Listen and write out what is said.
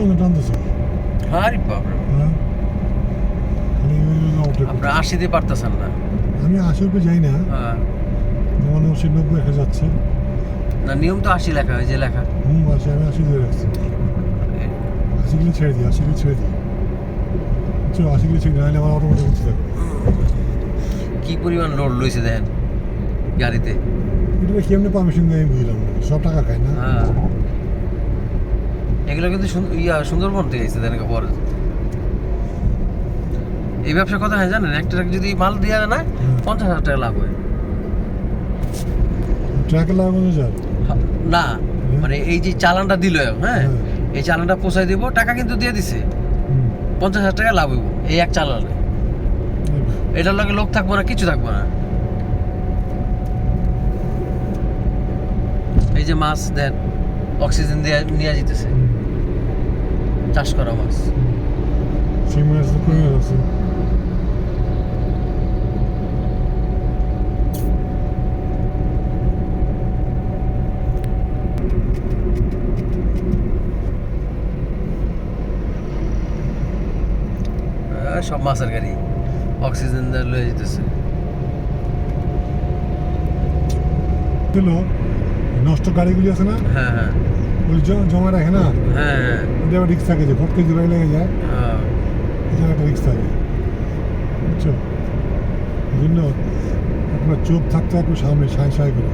মতো টানতেছে। আরে বাবা, হ্যাঁ, খালি আপনি 80 দিয়ে পারতেছেন না। আমি 80 রুপে যাই না, হ্যাঁ, মনে হচ্ছে 90 রেখে যাচ্ছে। না নিয়ম তো 80 লেখা হয়, যে লেখা। আমি 80 ধরে রাখছি। 80 কিলো ছেড়ে দিই, 80 কিলো ছেড়ে দিই। চলো 80 কিলো ছেড়ে নাহলে আমার অটোমেটিক উঠতে থাকবে। কি পরিমাণ লোড লইছে দেখেন গাড়িতে। এটা কেমনে পারমিশন দেয় আমি বুঝলাম না, সব টাকা খায় না। হ্যাঁ, এগুলো কিন্তু সুন্দরবন থেকে এসেছে দেখেন পরে। এই ব্যবসা কথা হয় জানেন, একটা ট্রাক যদি মাল দেওয়া যায় না, 50,000 টাকা লাভ হয়। ট্রাকে লাগানো যায় না মানে এই যে চালানটা দিল, হ্যাঁ, এই চালানটা পোষায় দিব, টাকা কিন্তু দিয়ে দিছে, 50,000 টাকা লাভ হইব এই এক চালানে। এটার লগে লোক থাকবো না, কিছু থাকবো না। এই যে মাছ দেন অক্সিজেন দিয়ে নিয়ে যেতেছে, চাষ করা মাছ। সেই মাছ কমে আছে। সব মাছের গাড়ি অক্সিজেন দিয়ে লয়ে যেতেছে। নষ্ট গাড়িগুলি আছে না, হ্যাঁ হ্যাঁ ওই জমা রাখে না, হ্যাঁ হ্যাঁ ওটা আবার রিক্স থাকে, যে ফটকে জোড়াই লেগে যায়, হ্যাঁ। এটা একটা রিক্স থাকে, বুঝছো? এই জন্য আপনার চোখ থাকতে একটু সামনে সাই সাই করে।